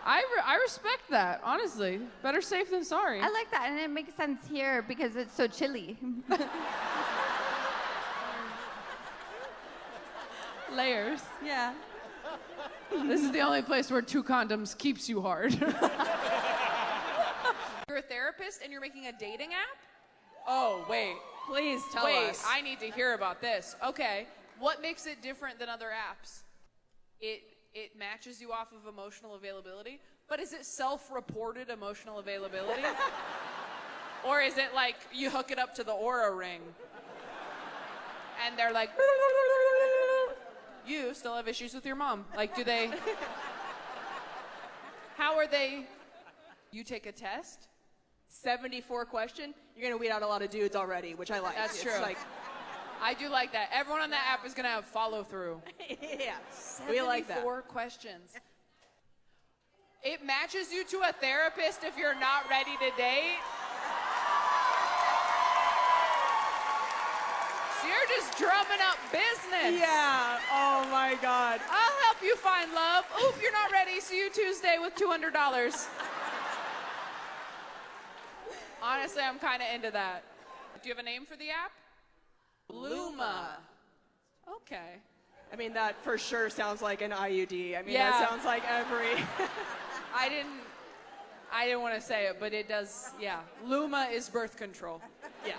I respect that, honestly. Better safe than sorry. I like that, and it makes sense here because it's so chilly. Layers. Yeah. This is the only place where 2 condoms keeps you hard. You're a therapist and you're making a dating app? Oh, wait. Please tell us. I need to hear about this. Okay, what makes it different than other apps? It matches you off of emotional availability, but is it self-reported emotional availability? Or is it like you hook it up to the Aura ring and they're like, you still have issues with your mom? Like, do they, how are they, you take a test? 74 question. You're gonna weed out a lot of dudes already, which I like. That's It's true. Like, I do like that. Everyone on that app is gonna have follow-through. yeah, we like that. 4 questions. It matches you to a therapist if you're not ready to date. So you're just drumming up business. Yeah. Oh my God. I'll help you find love. Oop, you're not ready. See you Tuesday with $200. Honestly, I'm kind of into that. Do you have a name for the app? Luma. Okay. I mean, that for sure sounds like an IUD. I mean, Yeah. that sounds like every. I didn't want to say it, but it does, yeah. Luma is birth control. Yeah.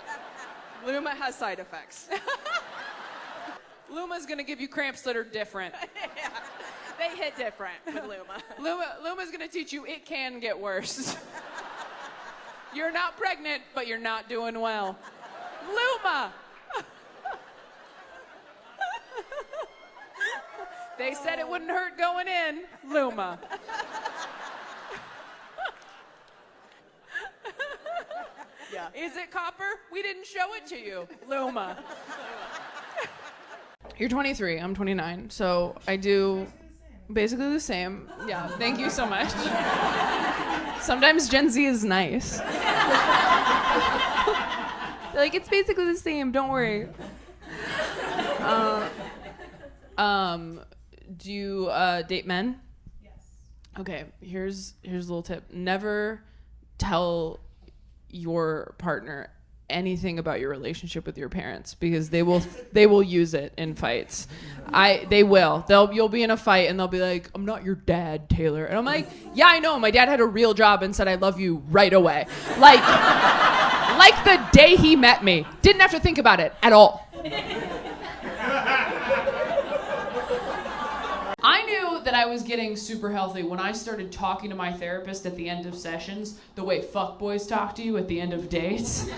Luma has side effects. Luma's gonna give you cramps that are different. Yeah. They hit different with Luma. Luma's gonna teach you it can get worse. You're not pregnant, but you're not doing well. Luma! They said it wouldn't hurt going in. Luma. Yeah. Is it copper? We didn't show it to you. Luma. You're 23, I'm 29, so I do basically the same. Yeah, thank you so much. Sometimes Gen Z is nice. They're like, it's basically the same, don't worry. Do you date men? Yes. Okay, here's a little tip. Never tell your partner anything about your relationship with your parents, because they will use it in fights. You'll be in a fight and they'll be like, "I'm not your dad, Taylor." And I'm like, "Yeah, I know. My dad had a real job and said I love you right away." Like the day he met me. Didn't have to think about it at all. I knew that I was getting super healthy when I started talking to my therapist at the end of sessions the way fuckboys talk to you at the end of dates.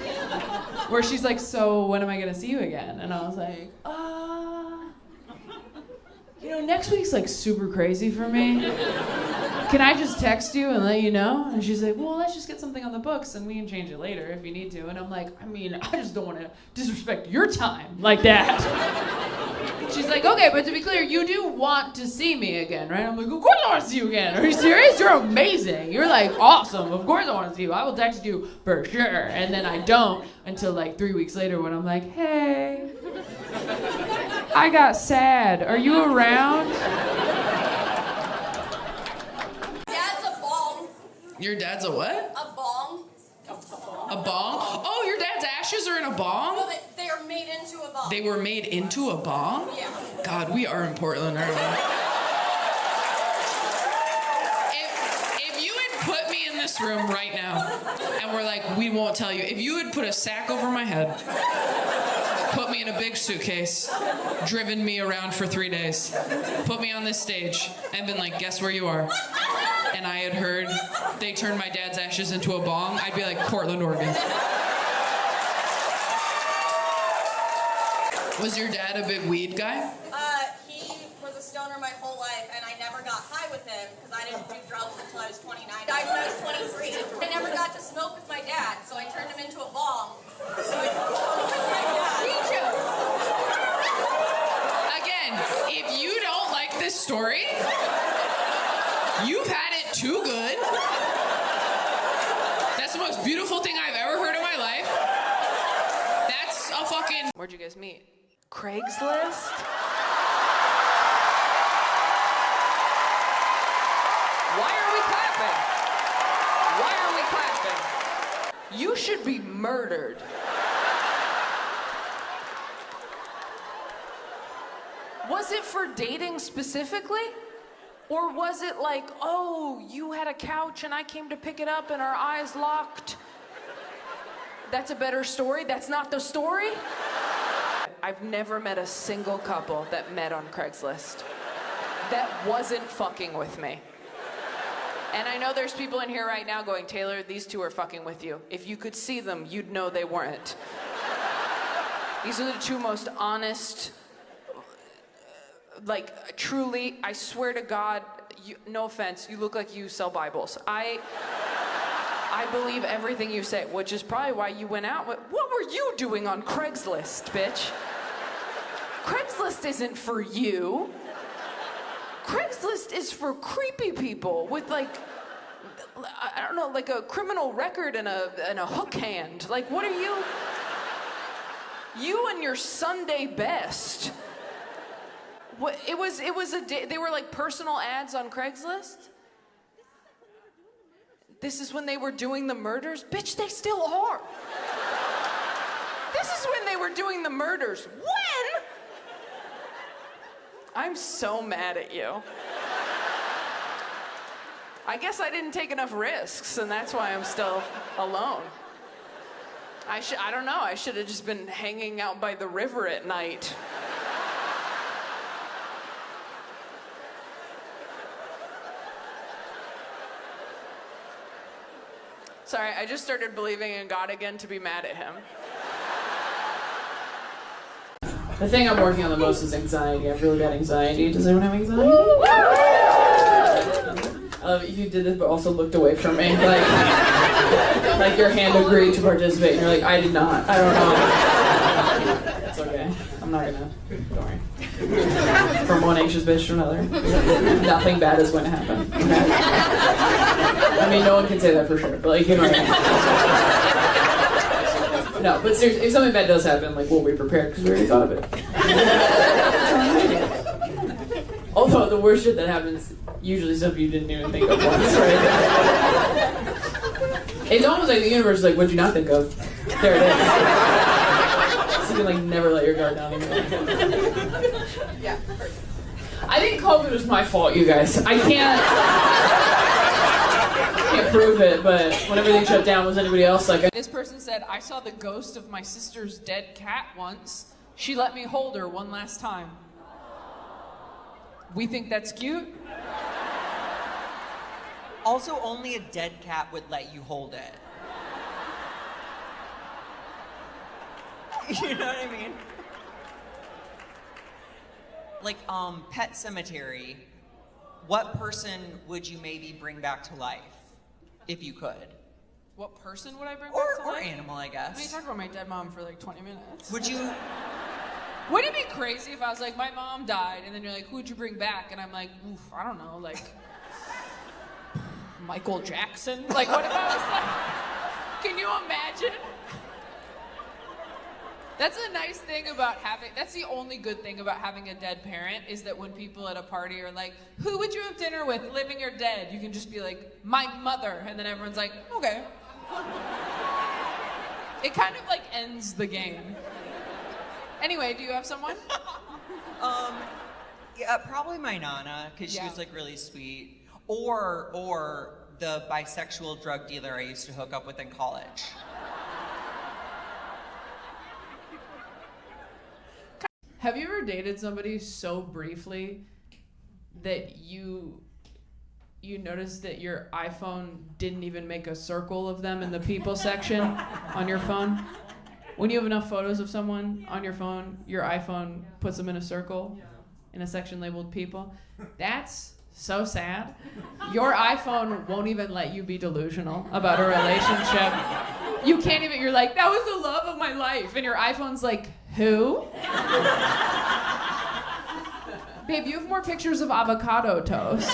Where she's like, "So when am I gonna see you again?" And I was like, next week's like super crazy for me. Can I just text you and let you know? And she's like, "Well, let's just get something on the books and we can change it later if you need to." And I'm like, I just don't want to disrespect your time like that. She's like, "Okay, but to be clear, you do want to see me again, right?" I'm like, "Of course I want to see you again. Are you serious? You're amazing. You're like awesome. Of course I want to see you. I will text you for sure." And then I don't until like 3 weeks later when I'm like, "Hey, I got sad. Are you around?" Dad's a bong. Your dad's a what? A bong. A bong? Oh, your dad's ashes are in a bong? No, they are made into a bong. They were made into a bong? Yeah. God, we are in Portland, aren't we? If you had put me in this room right now and we're like, we won't tell you. If you had put a sack over my head, put me in a big suitcase, driven me around for 3 days, put me on this stage, and been like, "Guess where you are?" And I had heard they turned my dad's ashes into a bong, I'd be like, Portland, Oregon. Was your dad a big weed guy? He was a stoner my whole life, and I never got high with him because I didn't do drugs until I was 29. I died when I was 23. I never got to smoke with my dad, so I turned him into a bong. So I could smoke with my dad. Again, if you don't like this story, you've had it too good. That's the most beautiful thing I've ever heard in my life. That's a fucking... Where'd you guys meet? Craigslist? Why are we clapping? Why are we clapping? You should be murdered. Was it for dating specifically? Or was it like, "Oh, you had a couch and I came to pick it up and our eyes locked"? That's a better story? That's not the story? I've never met a single couple that met on Craigslist that wasn't fucking with me. And I know there's people in here right now going, "Taylor, these two are fucking with you." If you could see them, you'd know they weren't. These are the two most honest, like, truly, I swear to God, no offense, you look like you sell Bibles. I believe everything you say, which is probably why you went out with... What were you doing on Craigslist, bitch? Craigslist isn't for you. Craigslist is for creepy people with, like, I don't know, like a criminal record and a hook hand. Like, what are you? You and your Sunday best. What, it was they were like personal ads on Craigslist? This is when they were doing the murders? Bitch, they still are. This is when they were doing the murders. When? I'm so mad at you. I guess I didn't take enough risks, and that's why I'm still alone. I don't know, I should have just been hanging out by the river at night. Sorry, I just started believing in God again to be mad at him. The thing I'm working on the most is anxiety. I have really bad anxiety. Does anyone have anxiety? If you did this but also looked away from me, like your hand agreed to participate, and you're like, "I did not. I don't know." It's okay. I'm not gonna. Don't worry. From one anxious bitch to another, nothing bad is going to happen. Okay? I mean, no one can say that for sure, but like, you know what I mean. No, but seriously, if something bad does happen, like, we'll be prepared because we already thought of it. Although the worst shit that happens, usually stuff you didn't even think of once, right? It's almost like the universe is like, what'd you not think of? There it is. So you can, like, never let your guard down anymore. Yeah. I think COVID was my fault, you guys. I can't prove it, but when everything shut down, was anybody else like... This person said, I saw the ghost of my sister's dead cat once. She let me hold her one last time. We think that's cute? Also, only a dead cat would let you hold it. You know what I mean? Like, Pet Cemetery, what person would you maybe bring back to life, if you could? What person would I bring back to Or life? animal, I I mean, guess. talk about my dead mom for like 20 minutes. Would you... Wouldn't it be crazy if I was like, my mom died, and then you're like, who'd you bring back? And I'm like, oof, I don't know, like, Michael Jackson? Like, what if I was like, can you imagine? That's a nice thing about that's the only good thing about having a dead parent, is that when people at a party are like, who would you have dinner with, living or dead? You can just be like, my mother, and then everyone's like, okay. It kind of like ends the game. Anyway, do you have someone? Yeah, probably my Nana, because she was like really sweet. Or the bisexual drug dealer I used to hook up with in college. Have you ever dated somebody so briefly that you noticed that your iPhone didn't even make a circle of them in the people section on your phone? When you have enough photos of someone on your phone, your iPhone puts them in a circle in a section labeled people. That's so sad. Your iPhone won't even let you be delusional about a relationship. You can't even, you're like, that was the love of my life. And your iPhone's like, who? Babe, you have more pictures of avocado toast.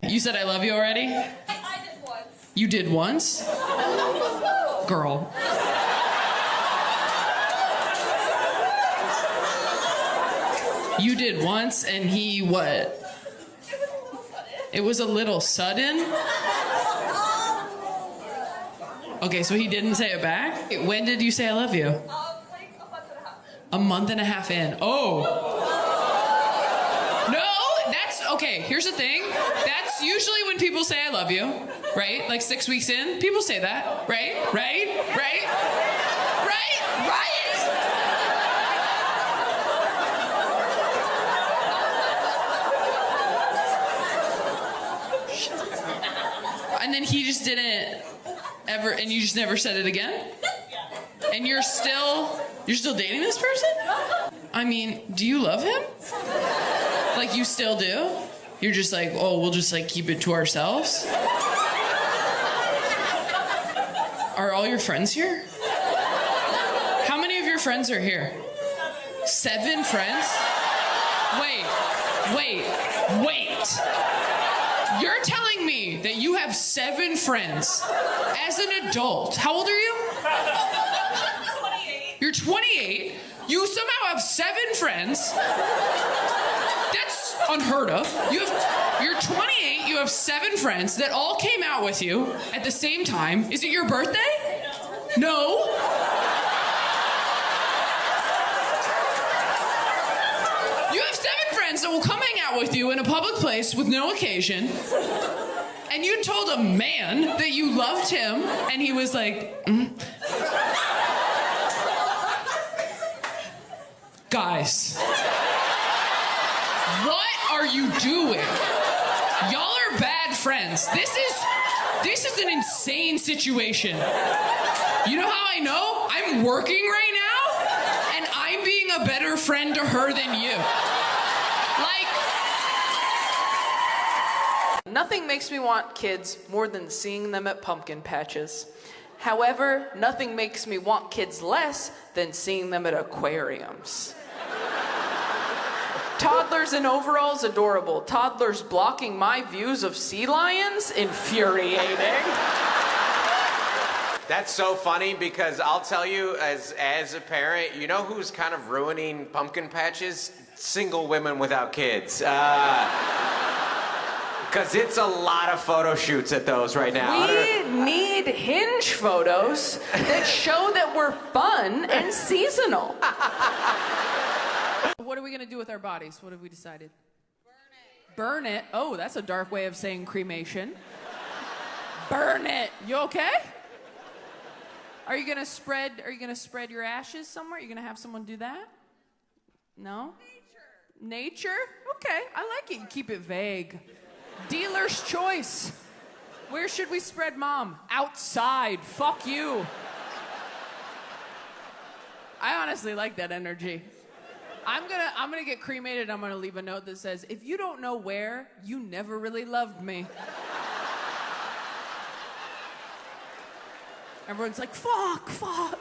You said I love you already? I did once. You did once? Girl. You did once, and he what? It was a little sudden? Okay, so he didn't say it back? When did you say I love you? Like a month and a half. A month and a half in. Oh. No, that's, okay, here's the thing. That's usually when people say I love you, right? Like 6 weeks in, people say that, right? Right? Right? Right? Right? And then he just didn't ever, and you just never said it again? And you're still dating this person? I mean, do you love him? Like, you still do? You're just like, oh, we'll just like keep it to ourselves? Are all your friends here? How many of your friends are here? 7 friends? Wait. You're telling me that you have 7 friends as an adult. How old are you? 28. You're 28. You somehow have 7 friends. That's unheard of. You're 28. You have 7 friends that all came out with you at the same time. Is it your birthday? No. You have 7 friends that will come hang out with you in a public place with no occasion. And you told a man that you loved him, and he was like, Guys, what are you doing? Y'all are bad friends. This is an insane situation. You know how I know? I'm working right now, and I'm being a better friend to her than you. Nothing makes me want kids more than seeing them at pumpkin patches. However, nothing makes me want kids less than seeing them at aquariums. Toddlers in overalls, adorable. Toddlers blocking my views of sea lions, infuriating. That's so funny because I'll tell you, as a parent, you know who's kind of ruining pumpkin patches? Single women without kids. Because it's a lot of photo shoots at those right now. We need hinge photos that show that we're fun and seasonal. What are we gonna do with our bodies? What have we decided? Burn it. Oh, that's a dark way of saying cremation. Burn it. You okay? Are you gonna spread your ashes somewhere? Are you gonna have someone do that? No? Nature? Okay, I like it. You keep it vague. Dealer's choice. Where should we spread Mom? Outside. Fuck you. I honestly like that energy. I'm gonna get cremated. I'm gonna leave a note that says, if you don't know where, you never really loved me. Everyone's like, fuck.